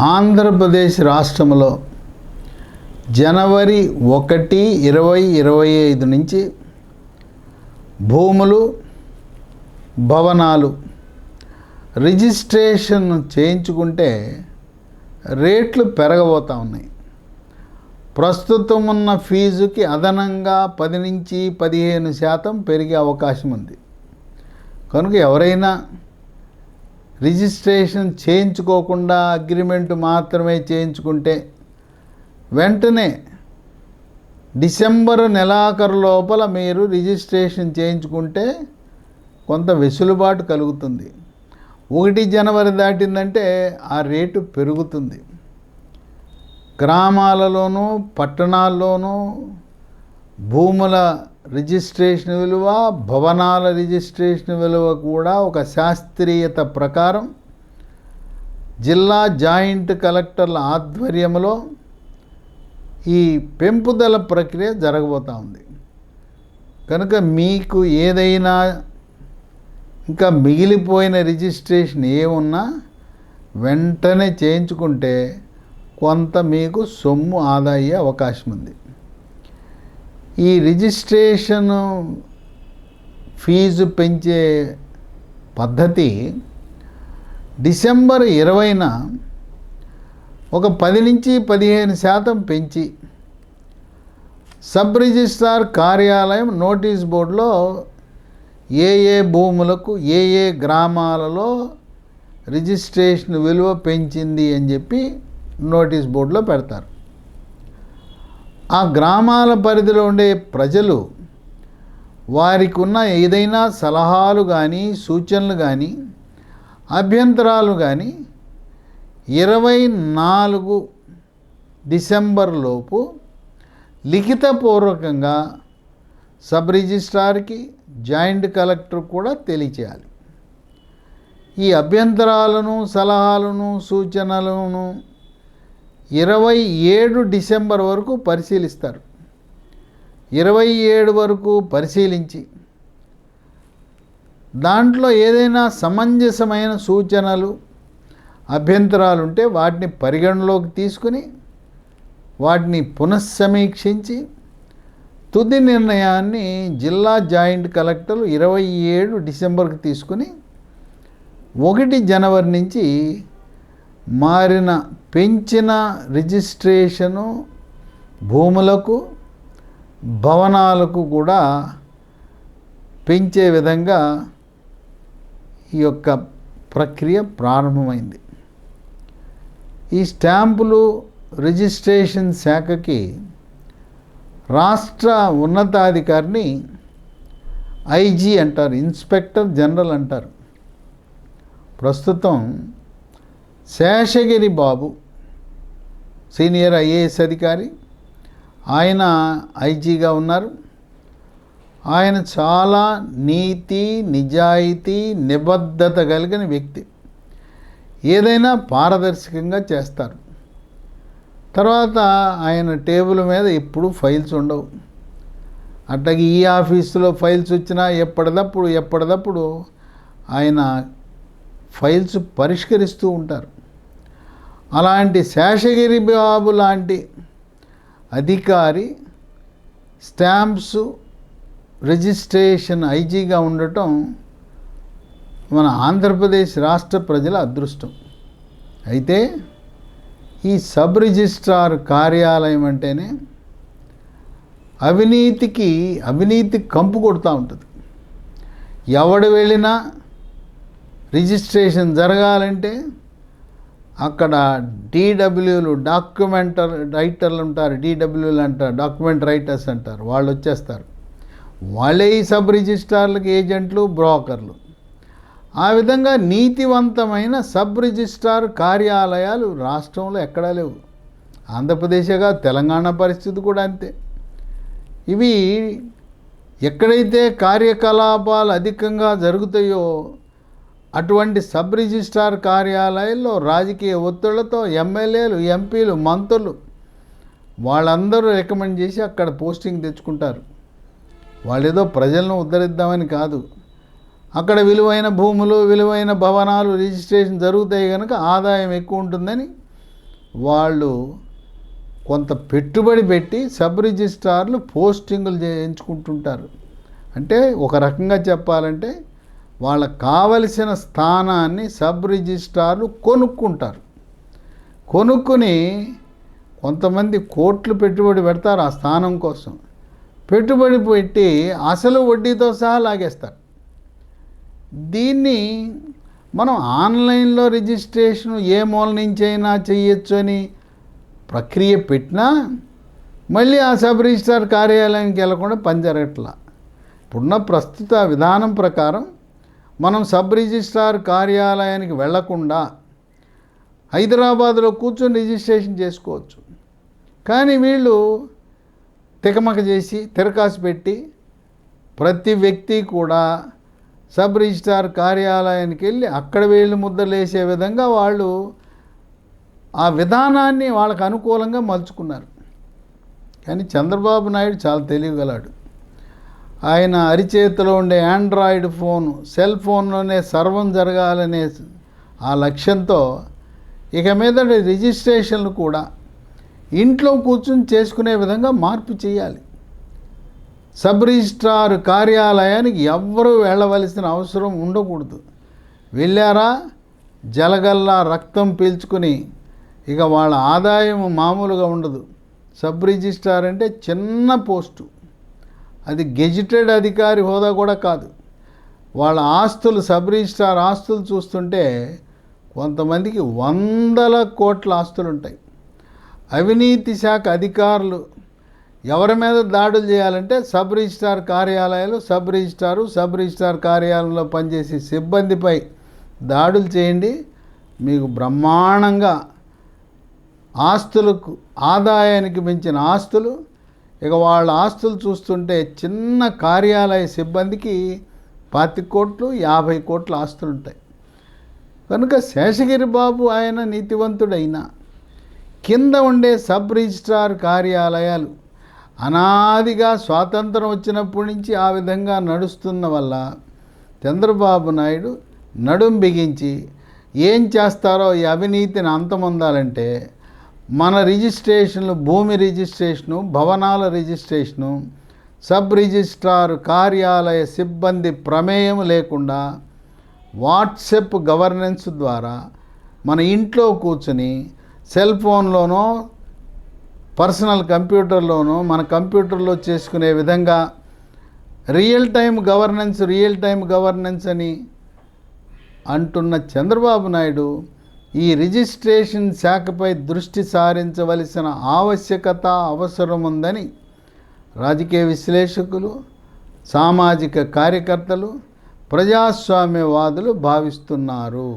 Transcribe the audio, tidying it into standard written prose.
ఆంధ్రప్రదేశ్ రాష్ట్రంలో జనవరి 1, 2025 నుంచి భూములు, భవనాలు రిజిస్ట్రేషన్ చేయించుకుంటే రేట్లు పెరగబోతూ ఉన్నాయి. ప్రస్తుతం ఉన్న ఫీజుకి అదనంగా 10 నుంచి 15% పెరిగే అవకాశం ఉంది. కనుక ఎవరైనా రిజిస్ట్రేషన్ చేయించుకోకుండా అగ్రిమెంట్ మాత్రమే చేయించుకుంటే వెంటనే డిసెంబర్ నెలాఖరు లోపల మీరు రిజిస్ట్రేషన్ చేయించుకుంటే కొంత వెసులుబాటు కలుగుతుంది. 1 జనవరి దాటిందంటే ఆ రేటు పెరుగుతుంది. గ్రామాలలోనూ పట్టణాల్లోనూ భూముల రిజిస్ట్రేషన్ విలువ, భవనాల రిజిస్ట్రేషన్ విలువ కూడా ఒక శాస్త్రీయత ప్రకారం జిల్లా జాయింట్ కలెక్టర్ల ఆధ్వర్యంలో ఈ పెంపుదల ప్రక్రియ జరగబోతూ ఉంది. కనుక మీకు ఏదైనా ఇంకా మిగిలిపోయిన రిజిస్ట్రేషన్ ఏమున్నా వెంటనే చేయించుకుంటే కొంత మీకు సొమ్ము ఆదా అయ్యే అవకాశం ఉంది. ఈ రిజిస్ట్రేషన్ ఫీజు పెంచే పద్ధతి డిసెంబర్ 20న ఒక 10 నుంచి 15% పెంచి సబ్ రిజిస్ట్రార్ కార్యాలయం నోటీస్ బోర్డులో ఏ భూములకు ఏ గ్రామాలలో రిజిస్ట్రేషన్ విలువ పెంచింది అని చెప్పి నోటీస్ బోర్డులో పెడతారు. ఆ గ్రామాల పరిధిలో ఉండే ప్రజలు వారికి ఉన్న ఏదైనా సలహాలు కానీ, సూచనలు కానీ, అభ్యంతరాలు కానీ 24 డిసెంబర్ లోపు లిఖితపూర్వకంగా సబ్ రిజిస్ట్రార్కి, జాయింట్ కలెక్టర్ కూడా తెలియచేయాలి. ఈ అభ్యంతరాలను, సలహాలను, సూచనలను 27 డిసెంబర్ వరకు పరిశీలిస్తారు. 27 వరకు పరిశీలించి దాంట్లో ఏదైనా సమంజసమైన సూచనలు, అభ్యంతరాలు ఉంటే వాటిని పరిగణలోకి తీసుకుని వాటిని పునఃసమీక్షించి తుది నిర్ణయాన్ని జిల్లా జాయింట్ కలెక్టర్లు 27 డిసెంబర్కి తీసుకుని 1 జనవరి నుంచి పెంచిన రిజిస్ట్రేషను భూములకు, భవనాలకు కూడా పెంచే విధంగా ఈ యొక్క ప్రక్రియ ప్రారంభమైంది. ఈ స్టాంపులు రిజిస్ట్రేషన్ శాఖకి రాష్ట్ర ఉన్నతాధికారిని ఐజీ అంటారు, ఇన్స్పెక్టర్ జనరల్ అంటారు. ప్రస్తుతం శేషగిరి బాబు సీనియర్ ఐఏఎస్ అధికారి, ఆయన ఐజీగా ఉన్నారు. ఆయన చాలా నీతి, నిజాయితీ, నిబద్ధత కలిగిన వ్యక్తి. ఏదైనా పారదర్శకంగా చేస్తారు. తర్వాత ఆయన టేబుల్ మీద ఎప్పుడు ఫైల్స్ ఉండవు. అట్లాగే ఈ ఆఫీసులో ఫైల్స్ వచ్చినా ఎప్పటిదప్పుడు ఆయన ఫైల్స్ పరిష్కరిస్తూ ఉంటారు. అలాంటి శేషగిరి బాబు లాంటి అధికారి స్టాంప్స్ రిజిస్ట్రేషన్ ఐజీగా ఉండటం మన ఆంధ్రప్రదేశ్ రాష్ట్ర ప్రజల అదృష్టం. అయితే ఈ సబ్ రిజిస్ట్రార్ కార్యాలయం అంటేనే అవినీతి కంపు కొడుతూ ఉంటుంది. ఎవడు వెళ్ళినా రిజిస్ట్రేషన్ జరగాలంటే అక్కడ డీడబ్ల్యూలు, రైటర్లు ఉంటారు. డీడబ్ల్యూలు అంటారు, డాక్యుమెంట్ రైటర్స్ అంటారు. వాళ్ళు వచ్చేస్తారు. వాళ్ళే ఈ సబ్ రిజిస్ట్రార్లకు ఏజెంట్లు, బ్రోకర్లు. ఆ విధంగా నీతివంతమైన సబ్ రిజిస్ట్రార్ కార్యాలయాలు రాష్ట్రంలో ఎక్కడా లేవు. ఆంధ్రప్రదేశ్గా తెలంగాణ పరిస్థితి కూడా అంతే. ఇవి ఎక్కడైతే కార్యకలాపాలు అధికంగా జరుగుతాయో అటువంటి సబ్ రిజిస్ట్రార్ కార్యాలయాల్లో రాజకీయ ఒత్తిళ్లతో ఎమ్మెల్యేలు, ఎంపీలు, మంత్రులు వాళ్ళందరూ రికమెండ్ చేసి అక్కడ పోస్టింగ్ తెచ్చుకుంటారు. వాళ్ళు ఏదో ప్రజలను ఉద్ధరిద్దామని కాదు. అక్కడ విలువైన భూములు, విలువైన భవనాలు రిజిస్ట్రేషన్ జరుగుతాయి కనుక ఆదాయం ఎక్కువ ఉంటుందని వాళ్ళు కొంత పెట్టుబడి పెట్టి సబ్ రిజిస్ట్రార్లు పోస్టింగులు చేయించుకుంటుంటారు. అంటే ఒక రకంగా చెప్పాలంటే వాళ్ళకు కావలసిన స్థానాన్ని సబ్ రిజిస్ట్రార్లు కొనుక్కుంటారు. కొనుక్కుని కొంతమంది కోట్లు పెట్టుబడి పెడతారు ఆ స్థానం కోసం. పెట్టుబడి పెట్టి అసలు వడ్డీతో సహా లాగేస్తారు. దీన్ని మనం ఆన్లైన్లో రిజిస్ట్రేషన్ ఏ మూల నుంచైనా చేయొచ్చు అని ప్రక్రియ పెట్టినా మళ్ళీ ఆ సబ్ రిజిస్ట్రార్ కార్యాలయానికి వెళ్లకుండా పని జరగట్లా. ఇప్పుడున్న ప్రస్తుత విధానం ప్రకారం మనం సబ్ రిజిస్ట్రార్ కార్యాలయానికి వెళ్లకుండా హైదరాబాద్లో కూర్చొని రిజిస్ట్రేషన్ చేసుకోవచ్చు. కానీ వీళ్ళు తికమక చేసి తిరకాసు పెట్టి ప్రతి వ్యక్తి కూడా సబ్ రిజిస్ట్రార్ కార్యాలయానికి వెళ్ళి అక్కడ వేళ్ళు ముద్దలు వేసే విధంగా వాళ్ళు ఆ విధానాన్ని వాళ్ళకు అనుకూలంగా మలుచుకున్నారు. కానీ చంద్రబాబు నాయుడు చాలా తెలియగలడు. ఆయన అరిచేతిలో ఉండే ఆండ్రాయిడ్ ఫోను, సెల్ ఫోన్లోనే సర్వం జరగాలనే ఆ లక్ష్యంతో ఇక మీద రిజిస్ట్రేషన్లు కూడా ఇంట్లో కూర్చుని చేసుకునే విధంగా మార్పు చేయాలి. సబ్ రిజిస్ట్రార్ కార్యాలయానికి ఎవ్వరూ వెళ్ళవలసిన అవసరం ఉండకూడదు. వెళ్ళారా జలగల్లా రక్తం పీల్చుకుని ఇక వాళ్ళ ఆదాయం మామూలుగా ఉండదు. సబ్ రిజిస్ట్రార్ అంటే చిన్న పోస్టు, అది గెజిటెడ్ అధికారి హోదా కూడా కాదు. వాళ్ళ ఆస్తులు సబ్ రిజిస్ట్రార్ ఆస్తులు చూస్తుంటే కొంతమందికి 100 కోట్ల ఆస్తులు ఉంటాయి. అవినీతి శాఖ అధికారులు ఎవరి మీద దాడులు చేయాలంటే సబ్ రిజిస్ట్రార్ కార్యాలయాలు, సబ్ రిజిస్ట్రార్ కార్యాలయంలో పనిచేసే సిబ్బందిపై దాడులు చేయండి. మీకు బ్రహ్మాండంగా ఆస్తులకు ఆదాయానికి మించిన ఆస్తులు, ఇక వాళ్ళ ఆస్తులు చూస్తుంటే చిన్న కార్యాలయ సిబ్బందికి 25 కోట్లు 50 కోట్ల ఆస్తులు ఉంటాయి. కనుక శేషగిరి బాబు ఆయన నీతివంతుడైనా కింద ఉండే సబ్ రిజిస్ట్రార్ కార్యాలయాలు అనాదిగా స్వాతంత్రం వచ్చినప్పటి నుంచి ఆ విధంగా నడుస్తున్న వల్ల చంద్రబాబు నాయుడు నడుం బిగించి ఏం చేస్తారో ఈ అవినీతిని అంతమొందాలంటే మన రిజిస్ట్రేషన్లు, భూమి రిజిస్ట్రేషను, భవనాల రిజిస్ట్రేషను సబ్ రిజిస్ట్రార్ కార్యాలయ సిబ్బంది ప్రమేయం లేకుండా వాట్సాప్ గవర్నెన్స్ ద్వారా మన ఇంట్లో కూర్చొని సెల్ ఫోన్లోనో పర్సనల్ కంప్యూటర్లోనో మన కంప్యూటర్లో చేసుకునే విధంగా రియల్ టైం గవర్నెన్స్ అని అంటున్న చంద్రబాబు నాయుడు ఈ రిజిస్ట్రేషన్ శాఖపై దృష్టి సారించవలసిన ఆవశ్యకత అవసరం ఉందని రాజకీయ విశ్లేషకులు, సామాజిక కార్యకర్తలు, ప్రజాస్వామ్యవాదులు భావిస్తున్నారు.